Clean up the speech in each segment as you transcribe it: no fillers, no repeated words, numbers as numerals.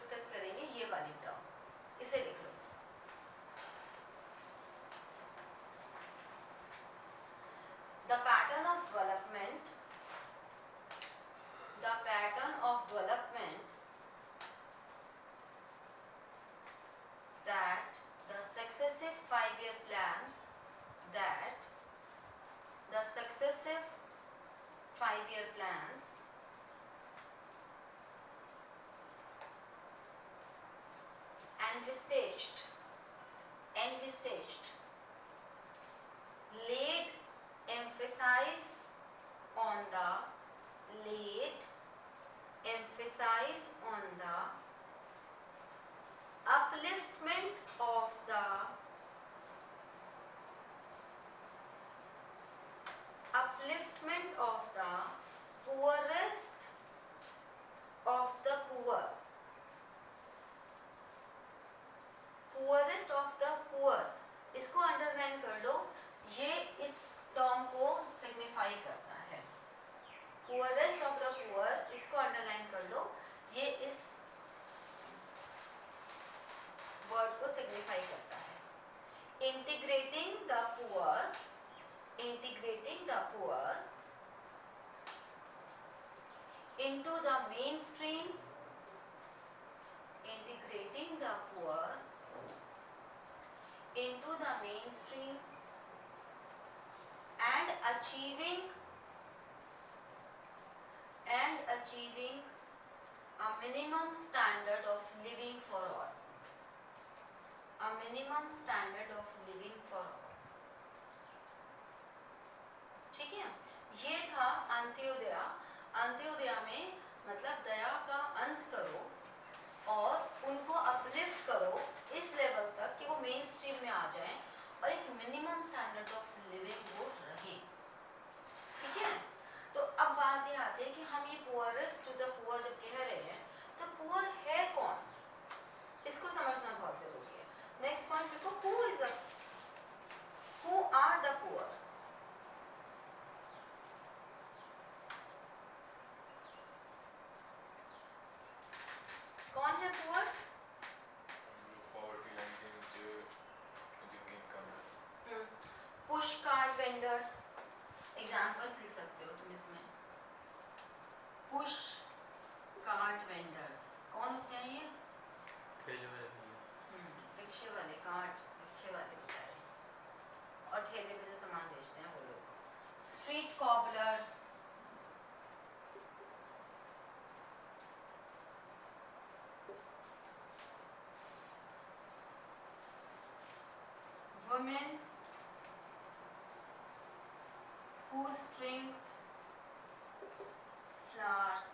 Discuss करेंगे ये वाली टर्म, इसे लिख लो। The pattern of development, the pattern of development that the successive 5-year plans, that the successive 5-year plans envisaged laid emphasis on the upliftment of the poorest of the poor, poorest of the poor, इसको underline कर लो, ये इस term को signify करता है। poorest of the poor, इसको underline कर लो, ये इस वर्ड को सिग्निफाई करता है। integrating the poor into the mainstream, and achieving a minimum standard of living for all, ठीक है। ये था अंत्योदया। अंत्योदया में मतलब दया का अंत करो और उनको अपलिफ्ट करो इस लेवल तक कि वो मेन स्ट्रीम में आ जाएं और एक मिनिमम स्टैंडर्ड ऑफ लिविंग वो रहे, ठीक है। तो अब बात ये आती है कि हम ये पुअरेस्ट टू द पुअर जब कह रहे हैं तो पुअर है कौन, इसको समझना बहुत जरूरी है। नेक्स्ट पॉइंट लिखो, हु आर द पुअर। कौन है poor? Push card vendors, examples लिख सकते हो तुम इसमें। पुश कार्ड वेंडर्स कौन होते हैं? ये रिक्शे वाले, कार्ट रिक्शे वाले बेचारे, और ठेले पे जो सामान बेचते हैं वो लोग। Street cobblers, women who string flowers।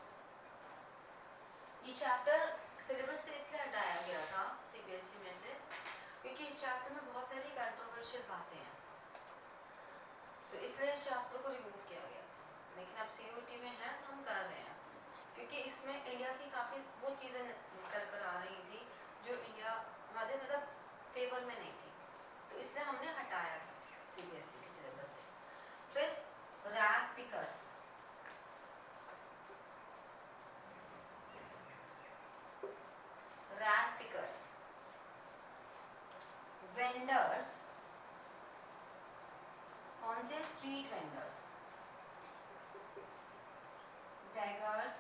ये चैप्टर सिलेबस से इसलिए हटाया गया था सीबीएसई में से क्योंकि इस चैप्टर में बहुत सारी कंट्रोवर्शियल बातें हैं, तो इसलिए इस चैप्टर को रिमूव किया गया था। लेकिन अब सीयूटी में है तो हम कर रहे हैं क्योंकि इसमें इंडिया की काफ़ी वो चीज़ें निकल कर आ रही थी जो इंडिया हमारे मतलब फेवर में नहीं थी, तो इसलिए हमने हटाया था सीबीएसई के सिलेबस से। फिर रैग पिकर्स, वेंडर्स, कौन से? स्ट्रीट वेंडर्स, बेगर्स,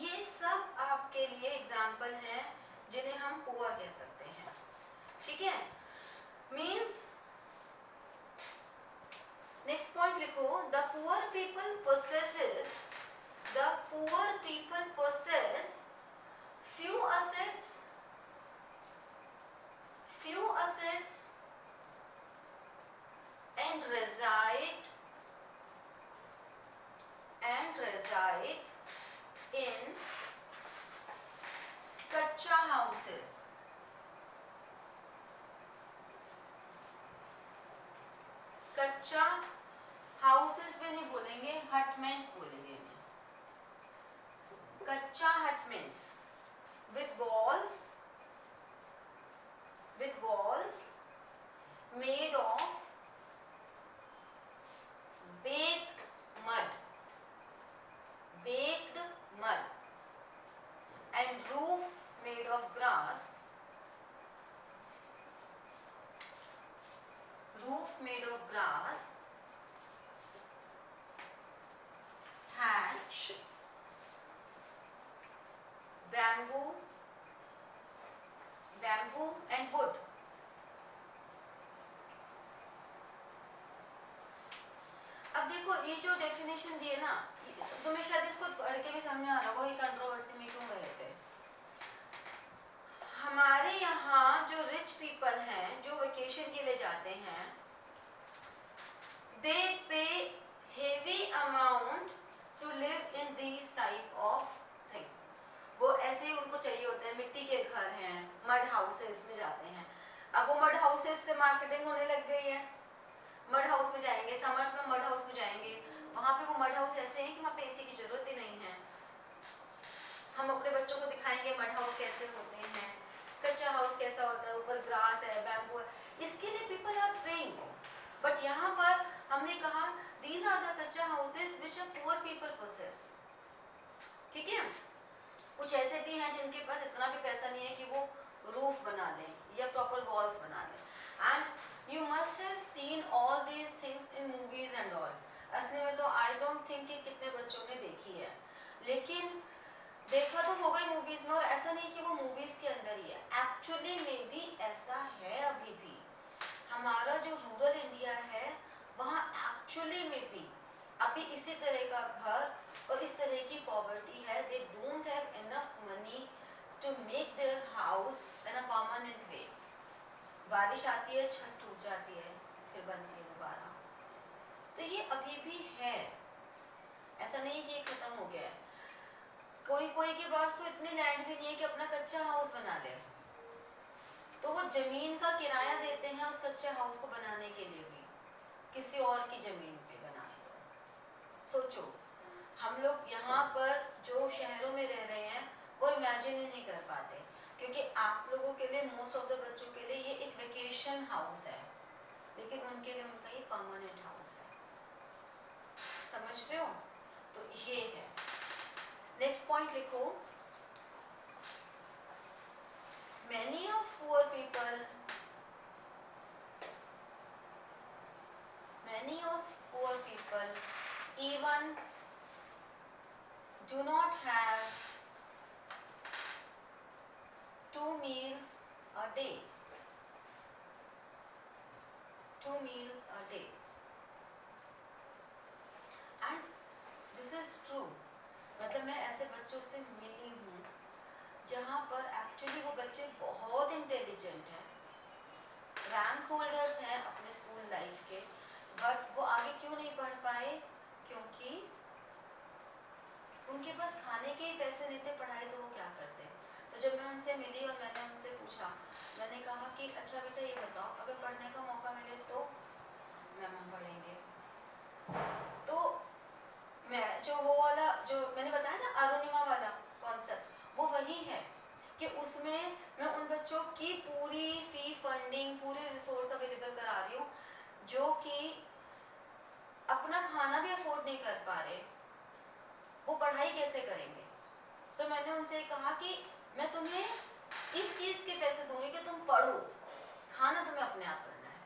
ये सब आपके लिए एग्जाम्पल हैं जिन्हें हम पुअर कह सकते हैं, ठीक है। मीन्स नेक्स्ट पॉइंट लिखो, the poor people possess few assets and reside in कच्चा houses, कच्चा हाउसेस भी नहीं बोलेंगे, हटमेंट्स बोलेंगे इन्हें। कच्चा hutments with walls made of baked mud, made of grass, thatch, bamboo and wood. अब देखो ये जो डेफिनेशन दी है ना, तुम्हें शायद इसको पढ़ के भी समझ आ रहा होगा ये कंट्रोवर्सी में क्यों गए थे। हमारे यहाँ जो रिच पीपल हैं जो वेकेशन के लिए जाते हैं, they pay heavy amount to live in these type of things. वो ऐसे ही उनको चाहिए होते हैं, मिट्टी के घर हैं, मड हाउसेस में जाते हैं। अब वो मड हाउसेस से मार्केटिंग होने लग गई है, मड हाउस में जाएंगे, समर्स में मड हाउस में जाएंगे, वहाँ पे वो मड हाउस ऐसे हैं कि वहाँ पे एसी की जरूरत ही नहीं है। हम अपने बच्चों को दिखाएंगे मड हाउस कैसे होते हैं, कच्चा हाउस कैसा होता है, ऊपर ग्रास है, बैम्बू है, इसके लिए पीपल आर पेइंग। बट यहाँ पर हमने कहा दीज आर द कच्चा houses which a poor people possess. ठीक है, कुछ ऐसे भी हैं जिनके पास इतना भी पैसा नहीं है कि वो रूफ बना लें या प्रॉपर वॉल्स बना लें। And you must have seen all these things in movies and all. असली में तो आई डोंट थिंक कि कितने बच्चों ने देखी है, लेकिन देखा तो होगा ही मूवीज में। और ऐसा नहीं कि वो मूवीज के अंदर ही है, एक्चुअली में भी ऐसा है। अभी भी हमारा जो रूरल इंडिया है वहाँ एक्चुअली में भी अभी इसी तरह का घर और इस तरह की पॉवर्टी है। They don't have enough money to make their house in a permanent way. बारिश आती है, छत टूट जाती है, फिर बनती है दोबारा। तो ये अभी भी है, ऐसा नहीं कि ये खत्म हो गया है। कोई के पास तो इतनी लैंड भी नहीं है कि अपना कच्चा हाउस बना ले, तो वो जमीन का किराया देते हैं उस कच्चे हाउस को बनाने के लिए भी, किसी और की जमीन पे बनाए। तो सोचो, हम लोग यहाँ पर जो शहरों में रह रहे हैं वो इमेजिन ही नहीं कर पाते, क्योंकि आप लोगों के लिए, मोस्ट ऑफ द बच्चों के लिए ये एक वेकेशन हाउस है, लेकिन उनके लिए उनका ये परमानेंट हाउस है। समझ रहे हो? तो ये है। नेक्स्ट पॉइंट लिखो, many of poor people, many of poor people even do not have 2 meals a day. 2 meals a day. And this is true. मतलब मैं ऐसे बच्चों से मिली हूँ जहाँ पर एक्चुअली वो बच्चे बहुत इंटेलिजेंट हैं, रैंक होल्डर्स हैं अपने स्कूल लाइफ के, बट वो आगे क्यों नहीं पढ़ पाए? क्योंकि उनके पास खाने के ही पैसे नहीं थे, पढ़ाई तो वो क्या करते। तो जब मैं उनसे मिली और मैंने उनसे पूछा, मैंने कहा कि अच्छा बेटा ये बताओ, अगर पढ़ने का मौका मिले तो? मैम हम पढ़ेंगे। तो मैं जो वो वाला जो मैंने बताया ना अरुणिमा वाला कॉन्सेप्ट, वो वही है कि उसमें मैं उन बच्चों की पूरी फी फंडिंग, पूरी रिसोर्स अवेलेबल करा रही हूँ जो कि अपना खाना भी अफोर्ड नहीं कर पा रहे, वो पढ़ाई कैसे करेंगे। तो मैंने उनसे कहा कि मैं तुम्हें इस चीज के पैसे दूंगी कि तुम पढ़ो, खाना तुम्हें अपने आप करना है,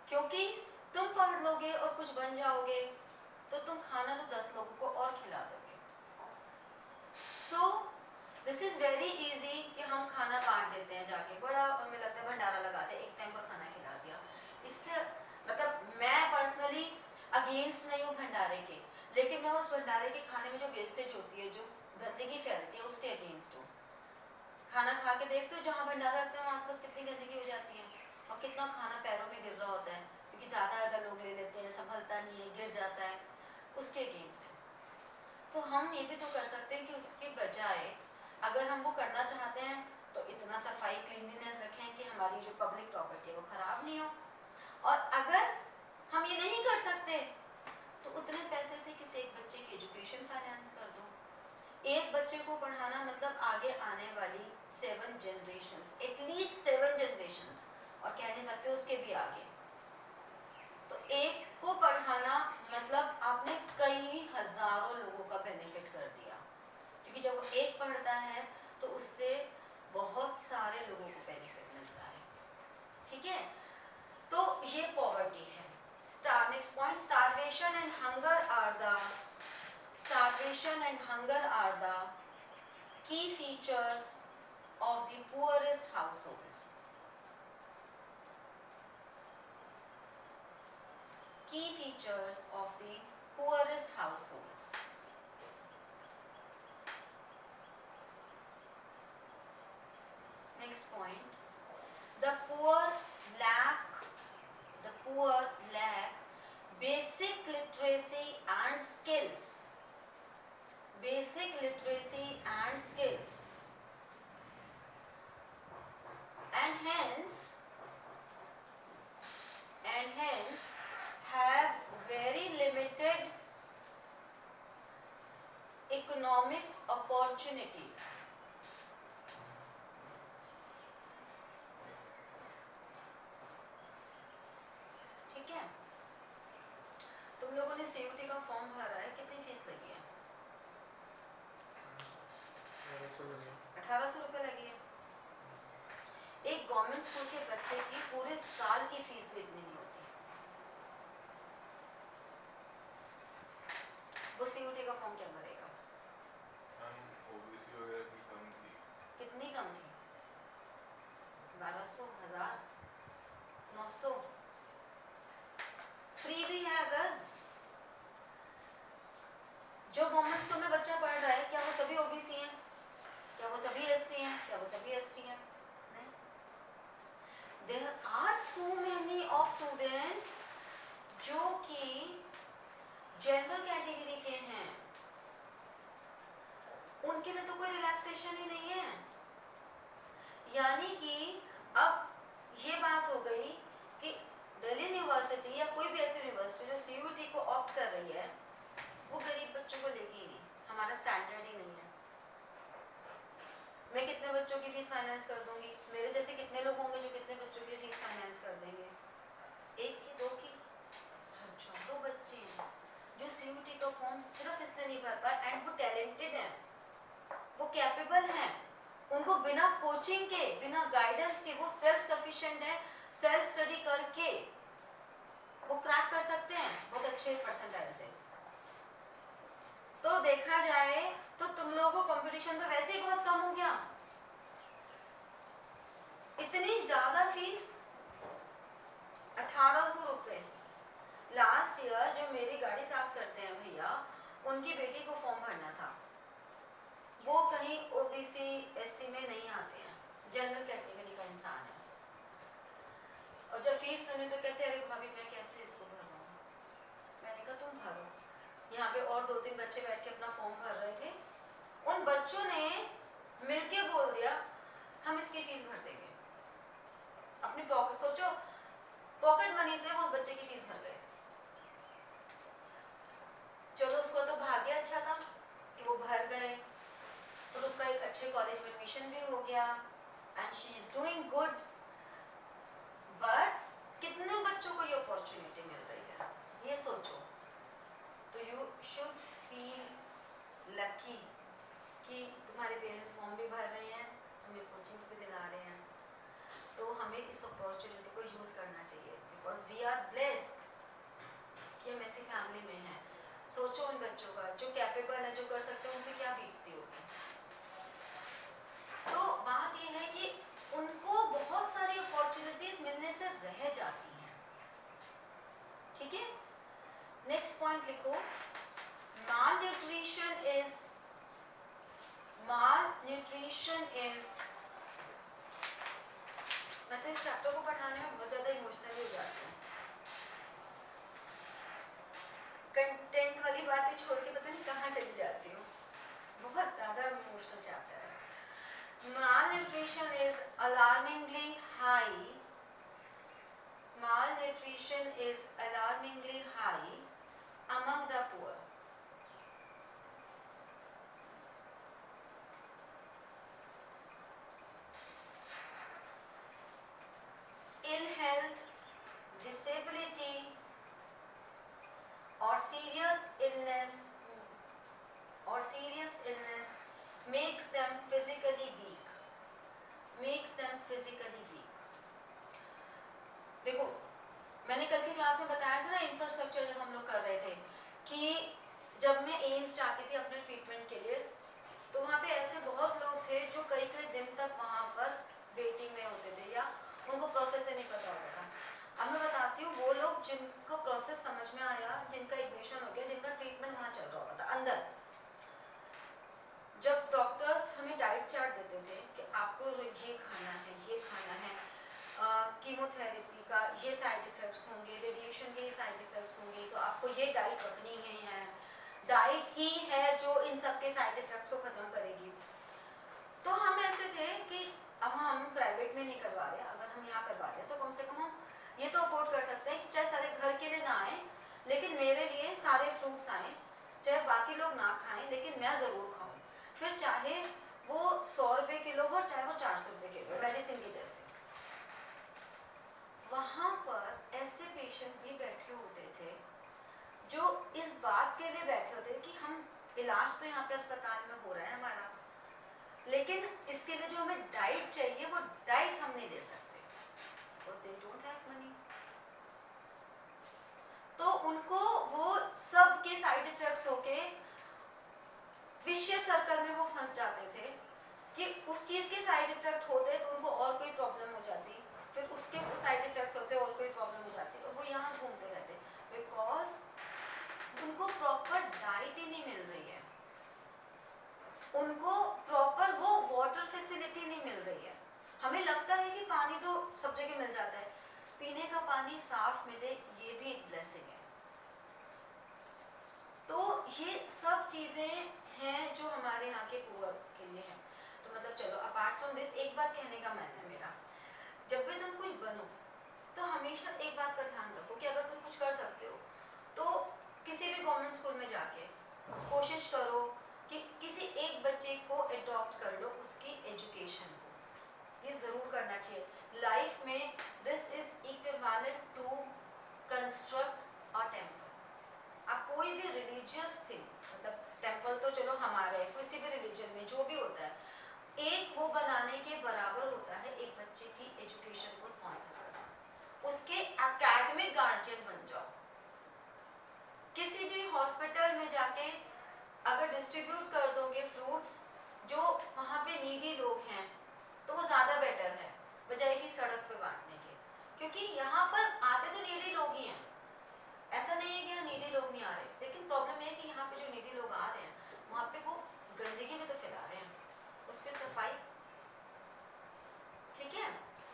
क्योंकि तुम पढ़ लोगे और कुछ बन जाओगे तो तुम खाना तो 10 लोगों को और खिला दोगे। So this is very easy कि हम खाना बांट देते हैं जाके, बड़ा हमें लगता है भंडारा लगाते हैं, एक टाइम का खाना खिला दिया। इससे मतलब मैं पर्सनली अगेंस्ट नहीं हूँ भंडारे के, लेकिन मैं उस भंडारे के खाने में जो वेस्टेज होती है, जो गंदगी फैलती है, उसके अगेंस्ट हूँ। खाना खा के देखते हो जहाँ भंडारा रखते हैं वहाँ आसपास कितनी गंदगी हो जाती है और कितना खाना पैरों में गिर रहा होता है, क्योंकि ज़्यादा लोग ले लेते हैं, संभलता नहीं है, गिर जाता है, उसके अगेंस्ट है। तो हम ये भी तो कर सकते हैं कि उसके बजाय अगर हम वो करना चाहते हैं तो इतना सफाई क्लीनलीनेस रखें कि हमारी जो पब्लिक प्रॉपर्टी है वो ख़राब नहीं हो, और अगर हम ये नहीं कर सकते तो उतने पैसे से किसी एक बच्चे की एजुकेशन फाइनेंस कर दो। एक बच्चे को पढ़ाना मतलब आगे आने वाली 7 जनरेशंस, एटलीस्ट 7 जनरेशंस, और कह नहीं सकते उसके भी आगे। तो एक को पढ़ाना मतलब आपने कई हजारों लोगों का बेनिफिट कर दिया, क्योंकि जब वो एक पढ़ता है तो उससे बहुत सारे लोगों को बेनिफिट मिलता है। ठीक है, तो next point, starvation and hunger are the key features of the poorest households. Key features of the poorest households. Next point, the poor lack basic literacy and skills. Basic literacy and skills, and hence have very limited economic opportunities. ठीक है, तुम लोगों ने CUT का form भरा है, कितनी fees लगी है? 1800 रुपये लगी है। एक गवर्नमेंट स्कूल के बच्चे की पूरे साल की फीस भी इतनी नहीं होती। वो सीयूटी का फॉर्म क्या भरेगा? ओबीसी वगैरह की कम थी। कितनी कम थी? 1200, 1000, 900। फ्री भी है। अगर जो गवर्नमेंट स्कूल में बच्चा पढ़ रहा है, क्या वो सभी ओबीसी हैं? क्या वो सभी एससी हैं? क्या वो सभी एसटी हैं? नहीं। There are so many of students जो कि जनरल कैटेगरी के हैं, उनके लिए तो कोई रिलैक्सेशन ही नहीं है। यानी कि अब ये बात हो गई कि दिल्ली यूनिवर्सिटी या कोई भी ऐसी यूनिवर्सिटी जो सीयूटी को ऑप्ट कर रही है, वो गरीब बच्चों को लेगी ही नहीं। हमारा स्टैंडर्ड ही नहीं है। मैं कितने बच्चों की फीस फाइनेंस कर दूंगी? मेरे जैसे कितने लोग होंगे जो कितने बच्चों की फीस फाइनेंस कर देंगे? एक की, दो की? हजारों बच्चे हैं जो सीयूटी का फॉर्म सिर्फ इसलिए नहीं भर पाए, एंड वो टैलेंटेड हैं, वो कैपेबल हैं, उनको बिना कोचिंग के, बिना गाइडेंस के, वो सेल्फ सफिशिएंट है, सेल्फ स्टडी करके वो क्रैक कर सकते हैं बहुत अच्छे परसेंटाइल से। तो देखा जाए तो तुम लोगों को कंपटीशन तो वैसे ही बहुत कम हो गया। इतनी ज्यादा फीस, 1800 रुपए। लास्ट ईयर जो मेरी गाड़ी साफ करते हैं भैया, उनकी बेटी को फॉर्म भरना था। वो कहीं ओबीसी एससी में नहीं आते हैं, जनरल कैटेगरी का इंसान है। और जब फीस सुनी तो कहते अरे भाभी मैं कैसे इसको भरूं? मैंने कहा तुम भरो। यहाँ पे और 2-3 बच्चे बैठ के अपना फॉर्म भर रहे थे। उन बच्चों ने मिलके बोल दिया हम इसकी फीस भर देंगे। अपनी पॉकेट, सोचो पॉकेट मनी से वो उस बच्चे की फीस भर गए। चलो उसको तो भाग्य अच्छा था कि वो भर गए, तो उसका एक अच्छे कॉलेज में एडमिशन भी हो गया, and she is doing good. But कितने बच्चों को ये अपॉर्चुनिटी मिल रही है, ये सोचो। तो यू शुड फील लकी कि तुम्हारे पेरेंट्स फॉर्म भी भर रहे हैं, तुम्हें कोचिंग्स भी दिला रहे हैं। तो हमें इस अपॉर्चुनिटी को यूज़ करना चाहिए, बिकॉज वी आर ब्लेस्ड कि हम ऐसी फैमिली में हैं। सोचो उन बच्चों का जो कैपेबल है, जो कर सकते हैं, उन पर क्या बीतती होगी। तो बात ये है कि उनको बहुत सारी अपॉर्चुनिटीज मिलने से रह जाती हैं। ठीक है, नेक्स्ट पॉइंट लिखो, malnutrition is मैं तो इस चैप्टर को पढ़ाने में बहुत ज्यादा इमोशनल हो जाती हूँ। कंटेंट वाली बातें छोड़ के पता नहीं कहाँ चली जाती हूँ, बहुत ज्यादा इमोशनल चैप्टर है। Malnutrition is alarmingly high. Malnutrition is alarmingly high among the poor. Ill health, disability, or serious illness makes them physically weak. देखो, मैंने कल की क्लास में बताया था ना, इंफ्रास्ट्रक्चर जब मैं एम्स जाती थी अपने ट्रीटमेंट के लिए, तो वहाँ पे ऐसे बहुत लोग थे जो कई कई दिन तक वहाँ पर वेटिंग में होते थे या उनको प्रोसेस ही नहीं पता होता था। अब मैं बताती हूँ, वो लोग जिनको प्रोसेस समझ में आया, जिनका एडमिशन हो गया, जिनका ट्रीटमेंट वहाँ चल रहा होता था अंदर, जब डॉक्टर्स हमें डाइट चार्ट देते थे कि आपको ये खाना है, ये खाना है, कीमोथेरेपी का ये साइड इफ़ेक्ट्स होंगे, रेडिएशन के ये साइड इफ़ेक्ट्स होंगे, तो आपको ये डाइट रखनी है, डाइट ही है जो इन सब के साइड इफ़ेक्ट्स को ख़त्म करेगी। तो हम ऐसे थे कि अब हम प्राइवेट में नहीं करवा रहे, अगर हम यहाँ करवा रहे हैं तो कम से कम हम ये तो अफोर्ड कर सकते हैं कि चाहे सारे घर के लिए ना आए, लेकिन मेरे लिए सारे फ्रूट्स आएँ, चाहे बाकी लोग ना खाएं लेकिन मैं ज़रूर खाऊं, फिर चाहे वो 100 रुपये किलो हो, चाहे वो 400 रुपये किलो, मेडिसिन के जैसे। वहाँ पर ऐसे पेशेंट भी बैठे होते थे जो इस बात के लिए बैठे होते थे कि हम इलाज तो यहाँ पे अस्पताल में हो रहा है हमारा, लेकिन इसके लिए जो हमें डाइट चाहिए वो डाइट हम नहीं दे सकते, because they don't have money। तो उनको वो सब के साइड इफेक्ट्स होके विशियस सर्कल में वो फंस जाते थे कि उस चीज़ के साइड इफेक्ट होते तो उनको और कोई प्रॉब्लम हो जाती, फिर उसके साइड इफेक्ट्स होते और कोई प्रॉब्लम हो जाती, और वो यहाँ घूमते रहते बिकॉज उनको प्रॉपर डाइट ही नहीं मिल रही है, उनको प्रॉपर वो वाटर फैसिलिटी नहीं मिल रही है। हमें लगता है कि पानी तो सब जगह मिल जाता है, पीने का पानी साफ मिले ये भी एक ब्लेसिंग है। तो ये सब चीज़ें हैं जो हमारे यहाँ के पुअर के लिए हैं। तो मतलब चलो अपार्ट फ्रॉम दिस, एक बात कहने का मन है मेरा, जब भी तुम कुछ बनो तो हमेशा एक बात का ध्यान रखो कि अगर तुम कुछ कर सकते हो तो किसी भी गवर्नमेंट स्कूल में जाके कोशिश करो कि किसी एक बच्चे को अडॉप्ट कर लो, उसकी एजुकेशन को, ये ज़रूर करना चाहिए लाइफ में। This is equivalent to construct a temple. आप कोई भी रिलीजियस थिंग, मतलब टेम्पल तो चलो हमारे किसी भी रिलीजन में जो भी होता है, एक वो बनाने के बराबर होता है एक बच्चे की एजुकेशन को स्पॉन्सर करना, उसके एकेडमिक गार्जियन बन जाओ। किसी भी हॉस्पिटल में जाके अगर डिस्ट्रीब्यूट कर दोगे फ्रूट्स जो वहाँ पे नीडी लोग हैं, तो वो ज़्यादा बेटर है बजाय कि सड़क पे बांटने के, क्योंकि यहाँ पर आते तो नीडी लोग ही हैं, ऐसा नहीं है कि यहाँ नीडी लोग नहीं आ रहे, लेकिन प्रॉब्लम है कि यहाँ पे जो नीडी लोग आ रहे हैं वहाँ पे वो गंदगी भी तो फैला रहे हैं, उसकी सफाई, ठीक है।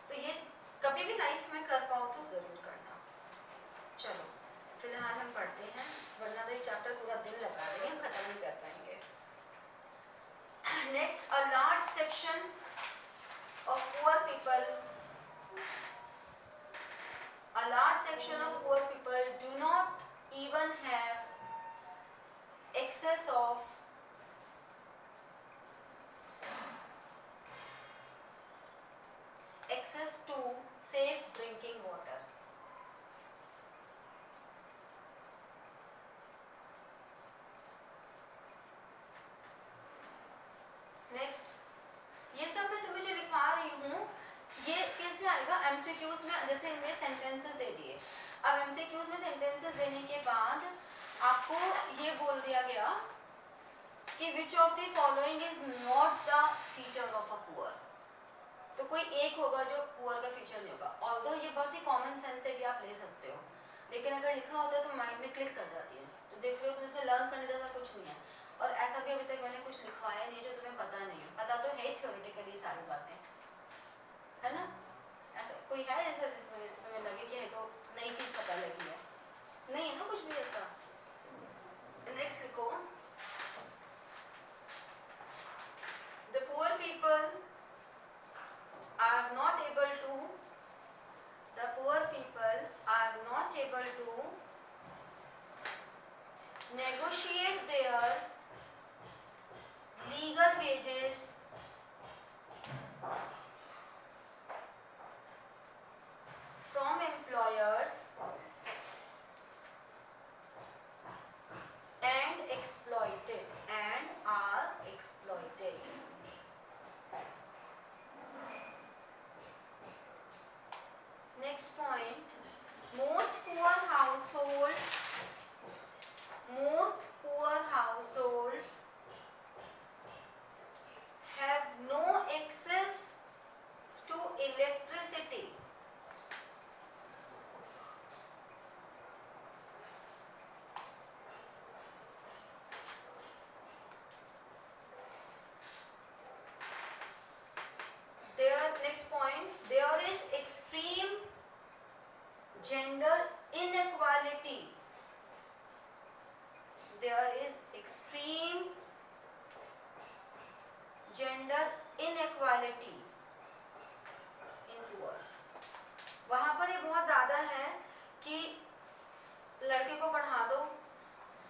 तो ये कभी भी लाइफ में कर पाओ तो ज़रूर करना। चलो फिलहाल हम पढ़ते हैं, वरना तो ये चैप्टर पूरा दिन लगा देंगे, हम खत्म नहीं कर पाएंगे। Next, a large section of poor people, a large section of poor people do not even have access to safe drinking water। Next, ये सब मैं तुम्हें जो लिखवा रही हूँ ये कैसे आएगा एमसीक्यूज में, जैसे इनमें सेंटेंसेस दे दिए, अब एमसीक्यूज में सेंटेंसेस देने के बाद आपको ये बोल दिया गया कि which of the following is not the feature of a poor, तो कोई एक होगा जो पुअर का फीचर नहीं होगा। ऑल्दो ये बहुत ही कॉमन सेंस से भी आप ले सकते हो, लेकिन अगर लिखा होता है तो माइंड में क्लिक कर जाती है, तो देख लो तुम इसमें लर्न करने जैसा कुछ नहीं है, और ऐसा भी अभी तक मैंने कुछ लिखवाया नहीं जो तुम्हें पता नहीं है, पता तो है थ्योरेटिकली सारी बातें, है ना। ऐसा कोई है ऐसा जिसमें तुम्हें लगे कि है तो नई चीज़ पता लगी है, नहीं है ना कुछ भी ऐसा। नेक्स्ट लिखो, the poor people are not able to, the poor people are not able to negotiate their legal wages from employers and are exploited। Next point, most poor extreme gender inequality. There is extreme gender inequality in poor. वहाँ पर ये बहुत ज़्यादा है कि लड़के को पढ़ा दो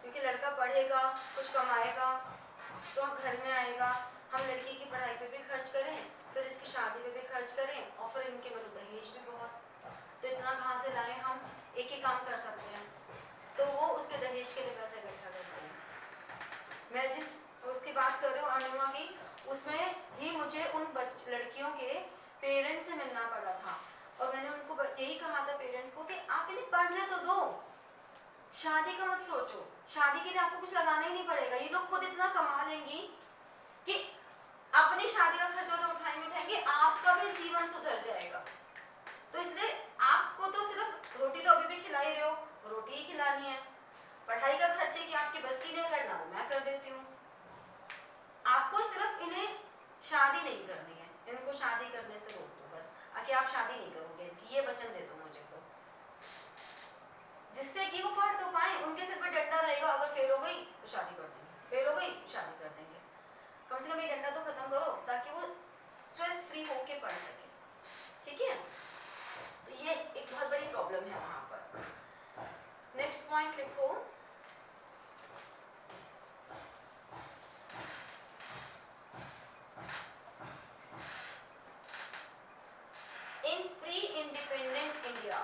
क्योंकि लड़का पढ़ेगा कुछ कमाएगा तो घर में आएगा, हम लड़की की पढ़ाई पे भी खर्च करें, फिर इसकी शादी पे भी खर्च करें, और फिर इनके मतलब दहेज भी बहुत, तो इतना कहाँ से लाएं हम? एक ही काम कर सकते हैं, तो वो उसके दहेज के लिए पैसे इकट्ठा करते हैं। मैं जिस उसकी बात कर रही हूँ अरुणिमा की, उसमें ही मुझे उन लड़कियों के पेरेंट्स से मिलना पड़ा था, और मैंने उनको यही कहा था पेरेंट्स को कि आप इन्हें पढ़ने तो दो, शादी का मत सोचो, शादी के लिए आपको कुछ लगाना ही नहीं पड़ेगा, ये लोग खुद इतना कमा लेंगी कि अपनी शादी का खर्चा तो उठाएंगे, आपका भी जीवन सुधर जाएगा। तो इसलिए आपको तो सिर्फ रोटी तो अभी भी खिला ही रहे हो, रोटी ही खिलानी है, पढ़ाई का खर्चे की आपकी बस की नहीं करना, वो मैं कर देती हूँ। आपको सिर्फ इन्हें शादी नहीं करनी है, इनको शादी करने से रोक दो बस, आके आप शादी नहीं करोगे, ये वचन दे दो मुझे, तो जिससे कि वो पढ़ तो पाए, उनके सिर पे डंडा रहेगा, अगर फेल हो गई तो शादी कर देंगे, फेल हो गई तो शादी कर देंगे, कम से कम ये डंडा तो खत्म करो ताकि वो स्ट्रेस फ्री होके पढ़ सके, ठीक है? तो ये एक बहुत बड़ी प्रॉब्लम है वहां पर। नेक्स्ट पॉइंट लिखो, इन प्री इंडिपेंडेंट इंडिया,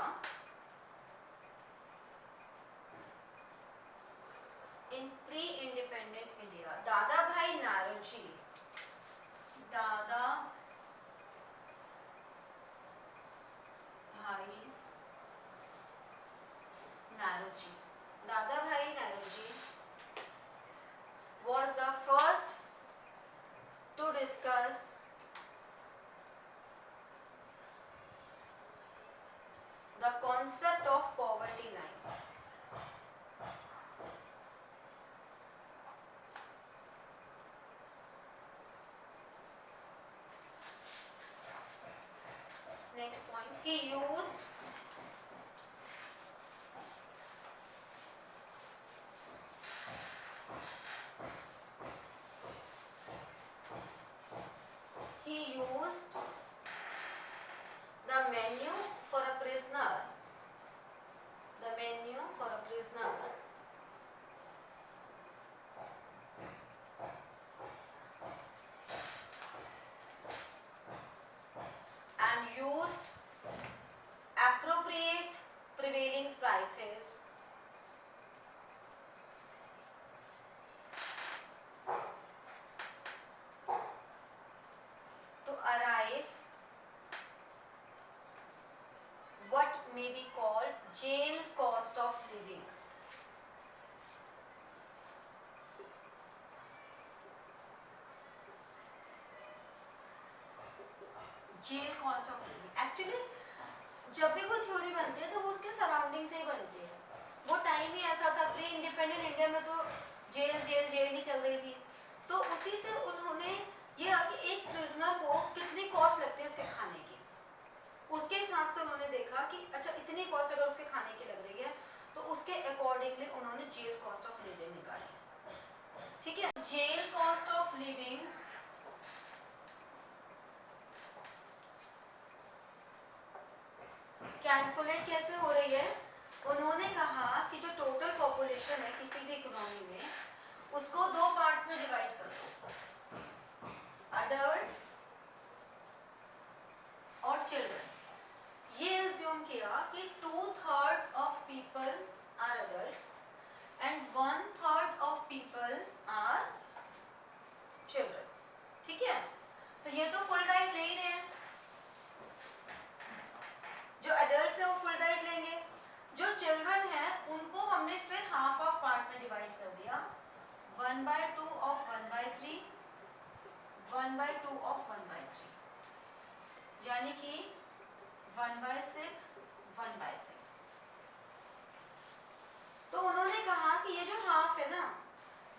इन प्री इंडिपेंडेंट इंडिया, दादा भाई नारोजी, दादा भाई नारोजी, दादा भाई Naoroji was the first to discuss the concept of poverty line. Next point, he used the menu for a prisoner, the menu for a prisoner and used appropriate prevailing prices to arrive what may be called jail cost of living. Jail cost of living, actually जब भी कोई theory बनती है तो वो उसके surrounding से ही बनती है, वो टाइम ही ऐसा था, प्री इंडिपेंडेंट इंडिया में तो जेल जेल जेल ही चल रही थी, तो उसी से उन्होंने ये कि एक प्रिजनर को कितनी कॉस्ट लगती है उसके खाने की, उसके हिसाब से उन्होंने देखा कि अच्छा इतनी कॉस्ट अगर उसके खाने की लग रही है तो उसके अकॉर्डिंगली उन्होंने जेल कॉस्ट ऑफ लिविंग निकाली, ठीक है? Jail cost of living calculate कैसे हो रही है? उन्होंने कहा कि जो टोटल पॉपुलेशन है किसी भी इकोनॉमी में, उसको दो पार्ट्स में डिवाइड कर दो, अडल्ट्स और चिल्ड्रन। ये अज्यूम किया कि 2/3 of people are adults and 1/3 of people are children, ठीक है? तो ये तो फुल डाइट ले ही रहे हैं, जो एडल्ट्स है वो फुल डाइट लेंगे, जो चिल्ड्रन है उनको हमने फिर हाफ ऑफ पार्ट में डिवाइड कर दिया, 1/2 ऑफ 1/3, 1/2 ऑफ 1/3, यानी कि 1/6, 1/6। तो उन्होंने कहा कि ये जो हाफ है ना,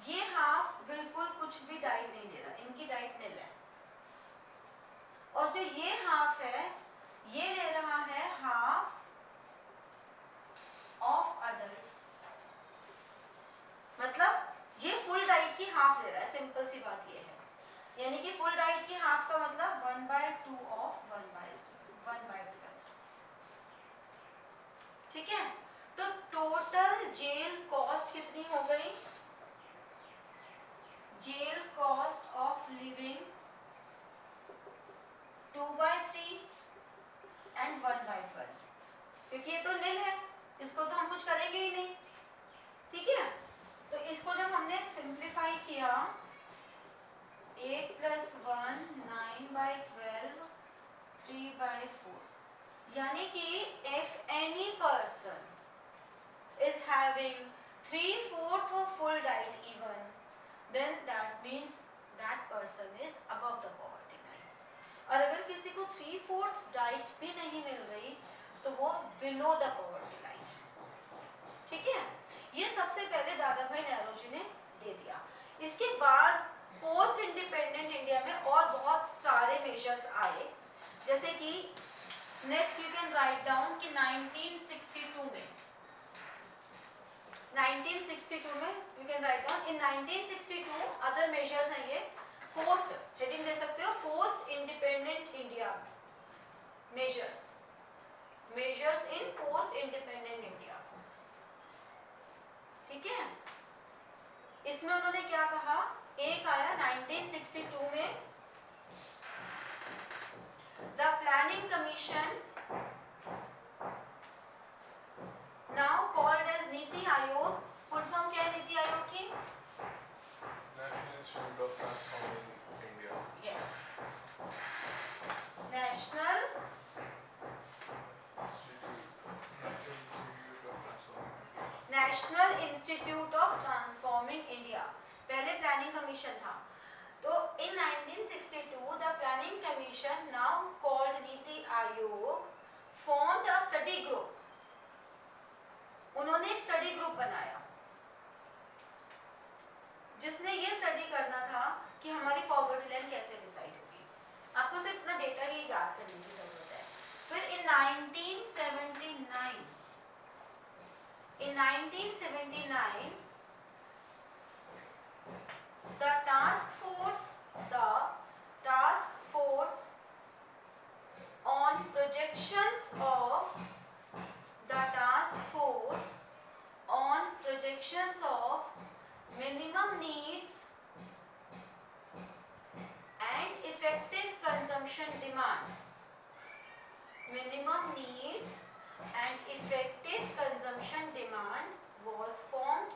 ये हाफ बिल्कुल कुछ भी डाइट नहीं ले रहा, इनकी डाइट निल है, और जो ये हाफ है ये ले रहा है यानी कि फुल डाइट की हाफ का मतलब 1/2 ऑफ 1/6, 1/12। ठीक है, तो टोटल जेल कॉस्ट कितनी हो गई? Jail cost of living 2/3 and 1/12, क्योंकि ये तो निल है, इसको तो हम कुछ करेंगे ही नहीं। ठीक है, तो इसको जब हमने सिंप्लीफाई किया 8 + 1 9/12 3/4, यानी कि if any person is having 3/4 of full diet even, then that means that person is above the poverty line। और अगर किसी को 3/4 डाइट भी नहीं मिल रही तो वो बिलो द पॉवर्टी लाइन है। ठीक है, ये सबसे पहले दादा भाई नेहरू ने दे दिया। इसके बाद पोस्ट इंडिपेंडेंट इंडिया में और बहुत सारे मेजर्स आए, जैसे कि next you can write down कि 1962 में 1962 में you can write down in 1962 other measures हैं ये। पोस्ट हेडिंग दे सकते हो, post independent India measures, measures in post independent India. ठीक है, इसमें उन्होंने क्या कहा, एक आया 1962 में the planning commission now called as NITI Aayog. Full form क्या है नीति आयोग की? National institute of transforming India. Yes, national national institute of transforming India, पहले प्लानिंग कमीशन था। तो in 1962 the planning commission now called NITI Aayog formed a study group. उन्होंने एक study group बनाया जिसने ये स्टडी करना था कि हमारी पॉवर्टी लाइन कैसे डिसाइड होगी। आपको सिर्फ इतना डेटा ही याद करने की जरूरत है। फिर इन 1979 in 1979 the task force on projections of minimum needs and effective consumption demand, minimum needs and effective consumption demand was formed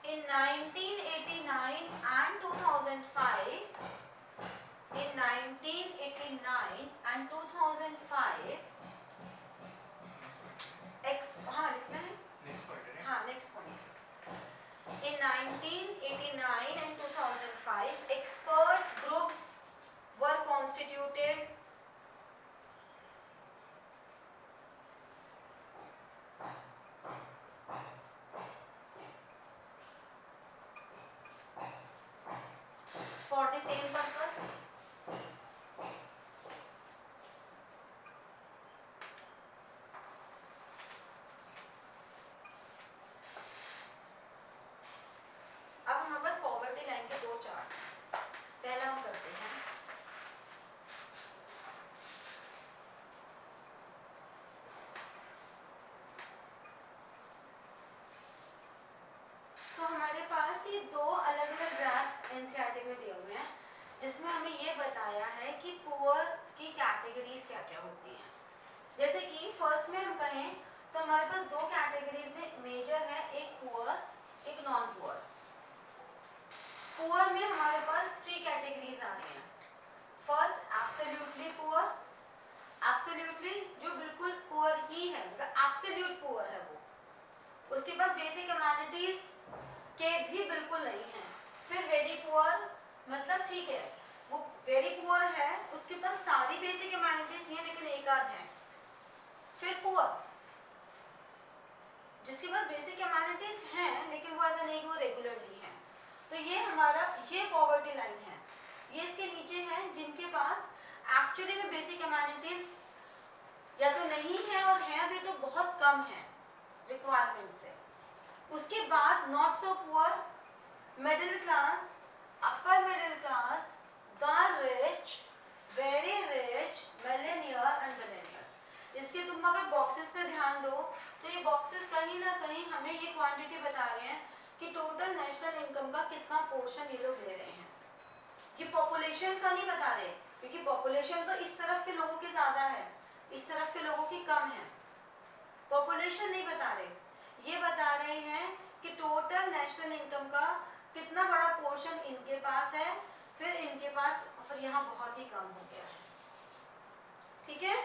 in 1989 and 2005। in 1989 and 2005 हाँ लिखना है, हाँ next point. In 1989 and 2005, expert groups were constituted for the same purpose। अब हमारे पास poverty line के दो charts हैं। पहला हम करते हैं, तो हमारे पास ये दो अलग अलग ग्राफ्स एनसीईआरटी में दिए हुए हैं जिसमें हमें ये बताया है कि पुअर की कैटेगरीज क्या क्या होती हैं। जैसे कि फर्स्ट में हम कहें तो हमारे पास दो कैटेगरीज में मेजर है, एक पुअर एक नॉन पुअर। पुअर में हमारे पास 3 कैटेगरीज आ रही हैं। फर्स्ट एब्सोल्युटली पुअर, एब्सोल्युटली जो बिल्कुल पुअर ही है, मतलब एब्सोल्यूट पुअर है वो, उसके पास बेसिक अमेनिटीज के भी बिल्कुल नहीं है। फिर वेरी पुअर, मतलब ठीक है वो वेरी पुअर है, उसके पास सारी बेसिक अमेनिटीज नहीं है लेकिन एक आध है। फिर पुअर जिसके पास बेसिक अमेनिटीज हैं लेकिन वो ऐसा नहीं कि वो रेगुलरली है। तो ये हमारा ये पॉवर्टी लाइन है। ये इसके नीचे है जिनके पास एक्चुअली में बेसिक अमेनिटीज या तो नहीं है और है भी तो बहुत कम है रिक्वायरमेंट से। उसके बाद not so poor, middle class, upper middle class, the rich, very rich, Millionaire and billionaires. इसके तुम अगर बॉक्सेस पे ध्यान दो तो ये बॉक्सेस कहीं ना कहीं हमें ये क्वांटिटी बता रहे हैं कि टोटल नेशनल इनकम का कितना पोर्शन ये लोग ले रहे हैं। ये पॉपुलेशन का नहीं बता रहे, क्योंकि पॉपुलेशन तो इस तरफ के लोगों की ज्यादा है, इस तरफ के लोगों की कम है। पॉपुलेशन नहीं बता रहे, ये बता रहे हैं कि टोटल नेशनल इनकम का कितना बड़ा पोर्शन इनके पास है, फिर इनके पास, फिर यहाँ बहुत ही कम हो गया है। ठीक है,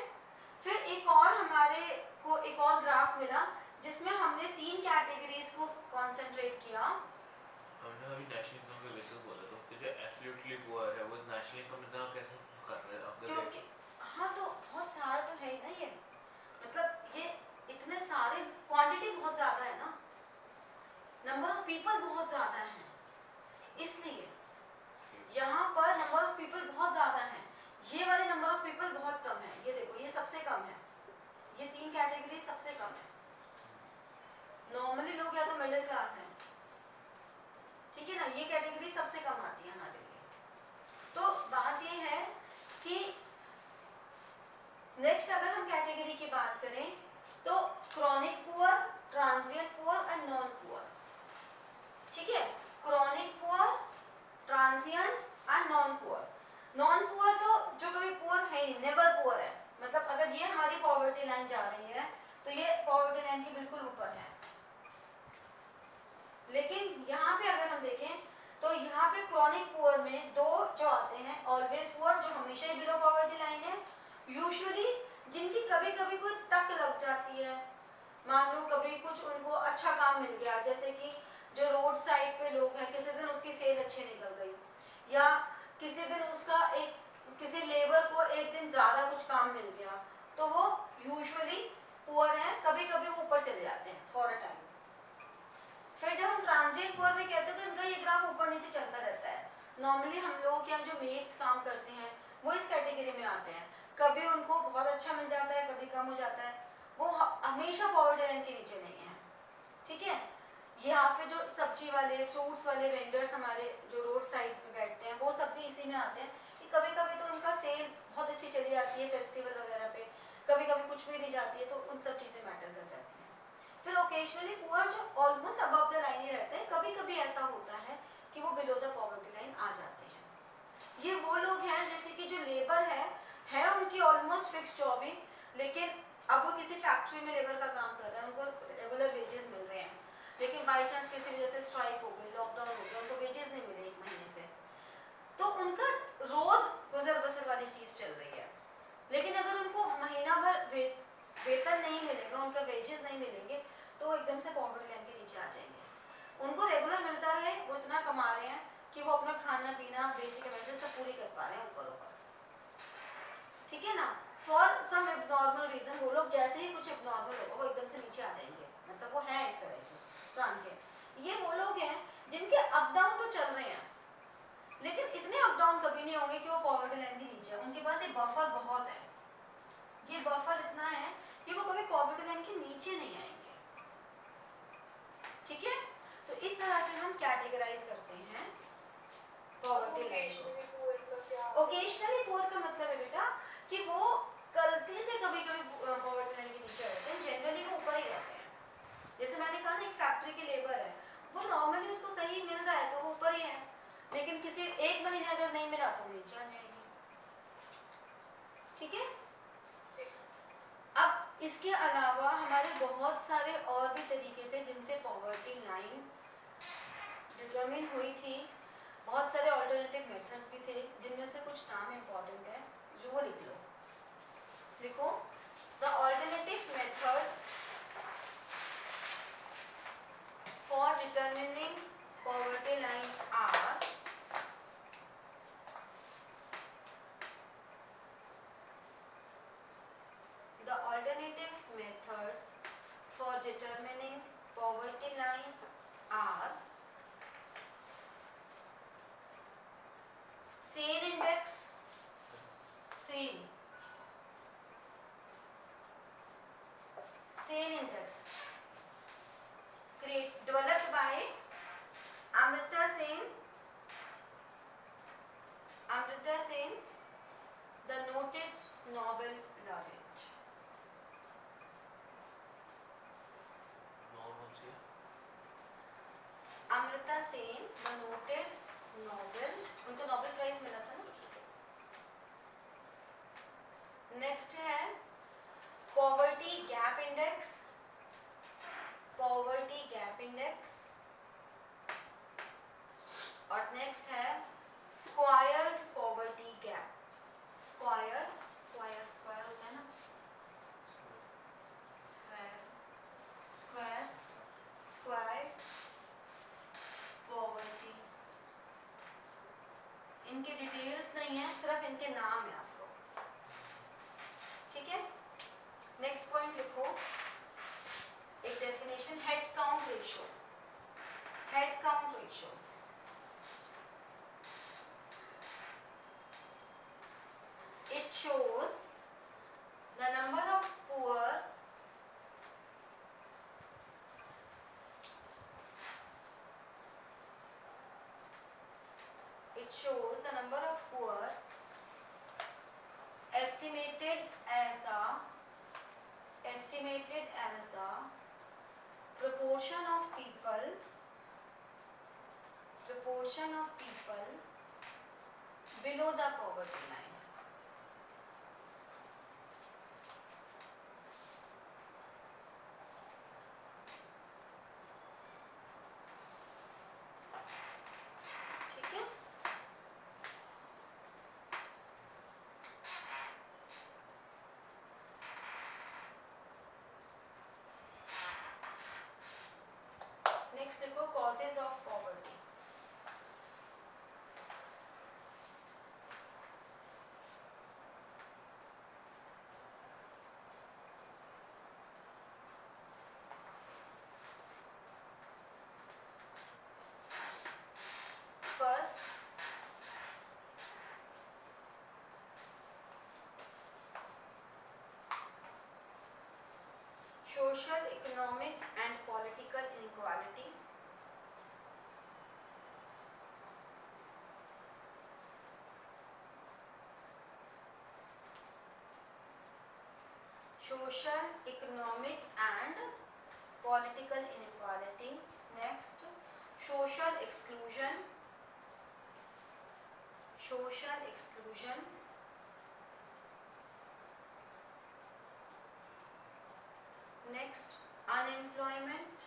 फिर एक और हमारे को एक और ग्राफ मिला जिसमें हमने 3 कैटेगरीज को कंसंट्रेट किया। हमने अभी नेशनल इनकम के बेसिस बोला, तो फिर जो एब्सोल्युटली पुअर है वो नेशनल इनकम इतना कैसे कर रहे हैं आपके क्योंकि हाँ तो बहुत सारा तो है ही ना, ये मतलब ये इतने सारे क्वांटिटी बहुत ज़्यादा है ना, नंबर ऑफ पीपल बहुत ज़्यादा है, इसलिए यहाँ पर नंबर ऑफ पीपल बहुत ज़्यादा है, ये वाले नंबर ऑफ पीपल बहुत कम है। ये देखो ये सबसे कम है, ये 3 कैटेगरी सबसे कम है। नॉर्मली लोग या तो मिडिल क्लास हैं, ठीक है ना, ये कैटेगरी सबसे कम आती है हमारे लिए। तो बात ये है कि नेक्स्ट अगर हम कैटेगरी की बात करें तो chronic poor, transient poor and non poor. ठीक है, chronic poor, transient and non poor. Non poor तो जो कभी पुअर है ही, नेवर पुअर है, मतलब अगर ये हमारी पॉवर्टी लाइन जा रही है तो ये पॉवर्टी लाइन के बिल्कुल ऊपर है। लेकिन यहाँ पे अगर हम देखें तो यहाँ पे क्रॉनिक पुअर में दो जो आते हैं, ऑलवेज पुअर जो हमेशा ही बिलो पॉवर्टी लाइन है, यूजुअली जिनकी कभी कभी कोई तक लग जाती है, मान लो कभी कुछ उनको अच्छा काम मिल गया, जैसे कि जो रोड साइड पे लोग हैं, किसी दिन उसकी सेल अच्छी निकल गई, या किसी दिन उसका एक किसी लेबर को एक दिन ज़्यादा कुछ काम मिल गया, तो वो यूजुअली पुअर है, कभी कभी वो ऊपर चले जाते हैं फॉर अ टाइम। फिर जब हम ट्रांजिएंट पुअर में कहते हैं तो इनका ये ग्राफ ऊपर नीचे चलता रहता है। नॉर्मली हम लोग क्या जो मेड्स काम करते हैं वो इस कैटेगरी में आते हैं, कभी उनको बहुत अच्छा मिल जाता है, कभी कम हो जाता है, वो हमेशा पॉवर्टी लाइन के नीचे नहीं है। ठीक है, यहाँ पे जो सब्जी वाले, फ्रूट्स वाले वेंडर्स हमारे जो रोड साइड पे बैठते हैं वो सब भी इसी में आते हैं कि कभी कभी तो उनका सेल बहुत अच्छी चली जाती है फेस्टिवल वगैरह पे, कभी कभी कुछ भी नहीं जाती है, तो उन सब चीज़ें मैटर कर जाती हैं। फिर ओकेजनली पुअर जो ऑलमोस्ट अबव द लाइन ही रहते हैं, कभी कभी ऐसा होता है कि वो बिलो द पॉवर्टी लाइन आ जाते हैं। ये वो लोग हैं जैसे कि जो लेबर है उनकी ऑलमोस्ट फिक्स जॉब ही, लेकिन अब वो किसी फैक्ट्री में लेबर का काम कर रहे हैं, उनको रेगुलर वेजेस मिल रहे हैं, लेकिन बाई चांस किसी वजह से स्ट्राइक हो गई, लॉकडाउन हो गया, उनको वेजेस नहीं मिले 1 महीने से, तो उनका रोज गुजर बसर वाली चीज़ चल रही है। लेकिन अगर उनको महीना भर वेतन नहीं मिलेगा, उनका वेजेस नहीं मिलेंगे, तो एकदम से पॉवर्टी लाइन के नीचे आ जाएंगे। उनको रेगुलर मिलता रहे, वो इतना कमा रहे हैं कि वो अपना खाना पीना बेसिक इमेजेस सब पूरी कर पा रहे हैं ऊपर ऊपर। ठीक है ना, फॉर सम एबनॉर्मल रीजन वो लोग जैसे ही कुछ एबनॉर्मल होगा वो एकदम से नीचे आ जाएंगे, मतलब वो है इस तरह के ट्रांजिएंट। ये वो लोग हैं जिनके अप डाउन तो चल रहे हैं, लेकिन इतने अप डाउन कभी नहीं होंगे कि वो पॉवर्टी लाइन के नीचे, उनके पास एक बफर बहुत है, ये बफर इतना है कि वो कभी पॉवर्टी लाइन के नीचे नहीं आएंगे। ठीक है, तो इस तरह से हम कैटेगराइज करते हैं पॉवर्टी लाइन को। ओकेजनली पुअर का मतलब है बेटा कि वो गलती से कभी कभी पॉवर्टी लाइन के नीचे रहते हैं, जनरली वो ऊपर ही रहते हैं। जैसे मैंने कहा ना एक फैक्ट्री के लेबर है, वो नॉर्मली उसको सही मिल रहा है तो वो ऊपर ही है, लेकिन किसी 1 महीने अगर नहीं मिला तो नीचे आ जाएगी। ठीक है, अब इसके अलावा हमारे बहुत सारे और भी तरीके थे जिनसे पॉवर्टी लाइन डिटरमिन हुई थी, बहुत सारे ऑल्टरनेटिव मेथड्स भी थे, जिनमें से कुछ नाम इम्पॉर्टेंट है जो वो लिख लो। लिखो, the alternative methods for determining poverty line are the alternative methods for determining poverty line are SAIN index, SAIN, SAIN index developed by Amrita Sen, the noted Nobel laureate. और कौन सी है? Amrita Sen, the noted Nobel, उनको Nobel prize मिला था ना. Next है poverty gap index, और next है स्क्वायर्ड पॉवर्टी गैप. स्क्वायर होता है ना, स्क्वायर पॉवर्टी. इनके डिटेल्स नहीं है, सिर्फ इनके नाम है आपको. ठीक है. नेक्स्ट पॉइंट लिखो, एक definition, head count ratio. It shows the number of poor estimated as the proportion of people below the poverty line. ठीक है. नेक्स्ट देखो, causes of poverty. First, social, economic and political inequality. Social, economic and political inequality. Next, social exclusion. Next, unemployment.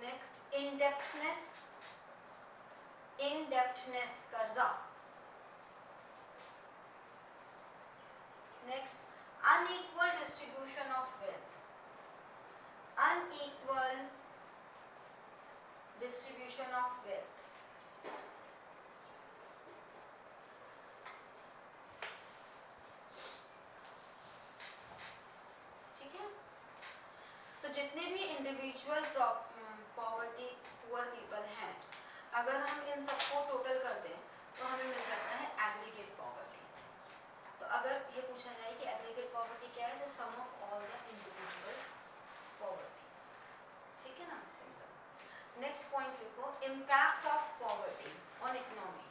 Next, indebtedness, कर्जा. Next, unequal distribution of wealth. ठीक है. तो जितने भी individual poor people हैं, अगर हम इन सबको टोटल कर दें तो हमें मिल जाता है एग्रीगेट पॉवर्टी. तो अगर ये पूछा जाए कि एग्रीगेट पॉवर्टी क्या है, तो sum of all the individual poverty. ठीक है ना, सिंपल. नेक्स्ट पॉइंट लिखो, impact of poverty on economy.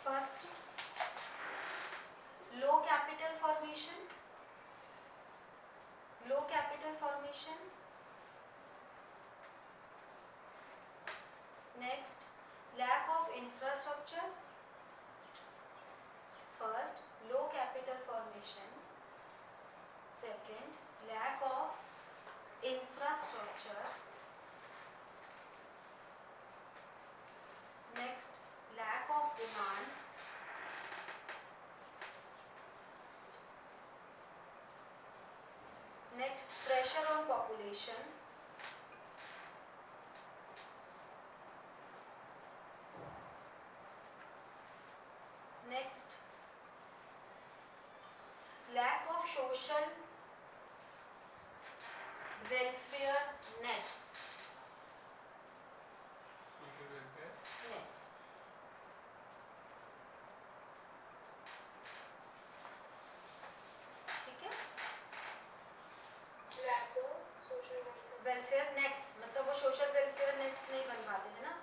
First, low capital formation. Next, lack of infrastructure. First, low capital formation. Second, lack of infrastructure. Next, lack of demand. Next, pressure on population. Next, lack of social welfare nets, Social welfare. Nets, ठीक है। Welfare nets मतलब वो social welfare nets नहीं बन पाते हैं ना।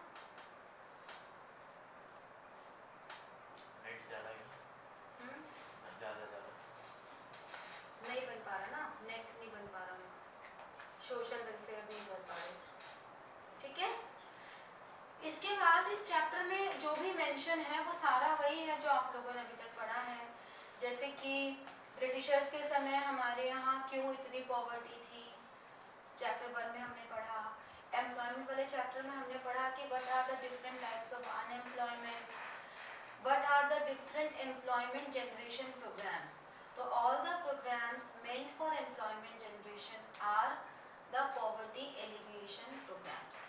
Net ज़्यादा ही हम्म, ज़्यादा नहीं बन पा रहा ना, नेट नहीं बन पा रहा उनका, सोशल वेलफेयर नहीं बन पा रहे, ठीक है। इसके बाद इस चैप्टर में जो भी मेंशन है वो सारा वही है जो आप लोगों ने अभी तक पढ़ा है, जैसे कि ब्रिटिशर्स के समय हमारे यहाँ क्यों इतनी पॉवर्टी थी, चैप्टर 1 में हमने पढ़ा। एम्प्लॉयमेंट वाले चैप्टर में हमने पढ़ा कि what are the different types of unemployment, what are the different employment generation programmes. तो all the programmes meant for employment generation are the poverty alleviation programmes,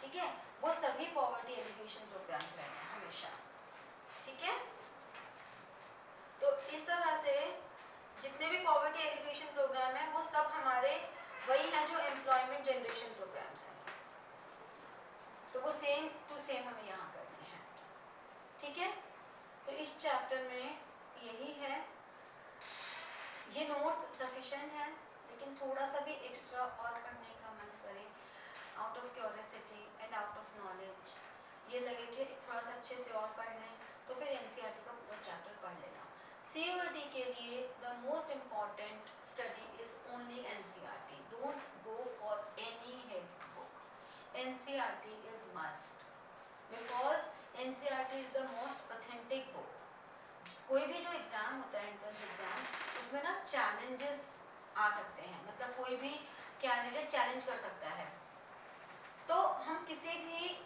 ठीक है। वो सभी पॉवर्टी एलिविएशन प्रोग्राम्स रहेंगे हमेशा, ठीक है। तो इस तरह से जितने भी पॉवर्टी एलिविएशन प्रोग्राम है वो सब हमारे वही हैं जो एम्प्लॉयमेंट जनरेशन प्रोग्राम्स हैं, तो वो सेम टू सेम हमें यहाँ करने हैं, ठीक है। तो इस चैप्टर में यही है, ये नोट्स सफिशिएंट है, लेकिन थोड़ा सा भी एक्स्ट्रा और पढ़ने का मन करे, out of curiosity and out of knowledge, ये लगे कि थोड़ा सा अच्छे से और पढ़ लें, तो फिर एनसीईआरटी का पूरा चैप्टर पढ़ लेना। सीयूईटी के लिए the most important study is only NCERT, don't go for any head book, NCERT is must, because NCERT is the most authentic book. कोई भी जो एग्ज़ाम होता है एंट्रेंस एग्ज़ाम, उसमें ना चैलेंजेस आ सकते हैं, मतलब कोई भी कैंडिडेट चैलेंज कर सकता है, तो हम किसी भी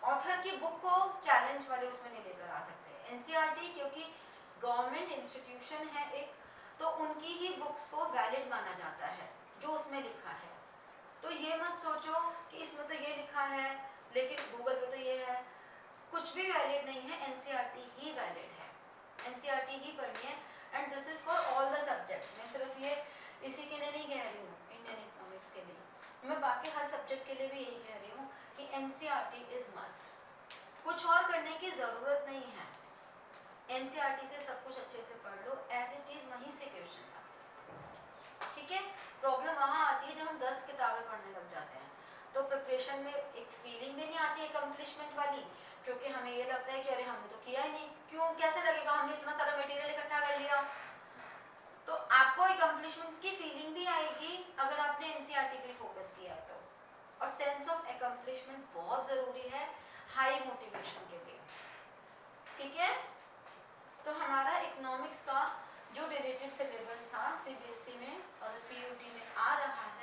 ऑथर की बुक को चैलेंज वाले उसमें नहीं लेकर आ सकते। एनसीईआरटी क्योंकि गवर्नमेंट इंस्टीट्यूशन है एक, तो उनकी ही बुक्स को वैलिड माना जाता है जो उसमें लिखा है। तो ये मत सोचो कि इसमें तो ये लिखा है लेकिन गूगल पे तो ये है, कुछ भी वैलिड नहीं है, एनसीईआरटी ही वैलिड है, एनसीईआरटी ही पढ़नी है। And this is for all the subjects, मैं सिर्फ ये इसी के लिए नहीं कह रही हूँ इंडियन इकोनॉमिक्स के लिए, मैं बाकी हर सब्जेक्ट के लिए भी यही कह रही हूँ कि एनसीईआरटी इज मस्ट, कुछ और करने की ज़रूरत नहीं है, एनसीईआरटी से सब कुछ अच्छे से पढ़ लो, एज इट इज़ वहीं से क्वेश्चन आते हैं, ठीक है। प्रॉब्लम वहाँ आती है जब हम 10 किताबें पढ़ने लग जाते हैं, तो प्रिपरेशन में एक फीलिंग भी नहीं आती अकम्पलिशमेंट वाली, क्योंकि हमें ये लगता है कि अरे हमने तो किया ही नहीं, क्यों कैसे लगेगा, हमने इतना सारा मटेरियल इकट्ठा कर लिया। तो आपको अकम्पलिशमेंट की फीलिंग भी आएगी अगर आपने एनसीईआरटी पे फोकस किया है तो, और सेंस ऑफ अकम्पलिशमेंट बहुत ज़रूरी है हाई मोटिवेशन के लिए, ठीक है। तो हमारा इकोनॉमिक्स का जो रिलेटेड सिलेबस था सीबीएसई में और सीयूटी में आ रहा है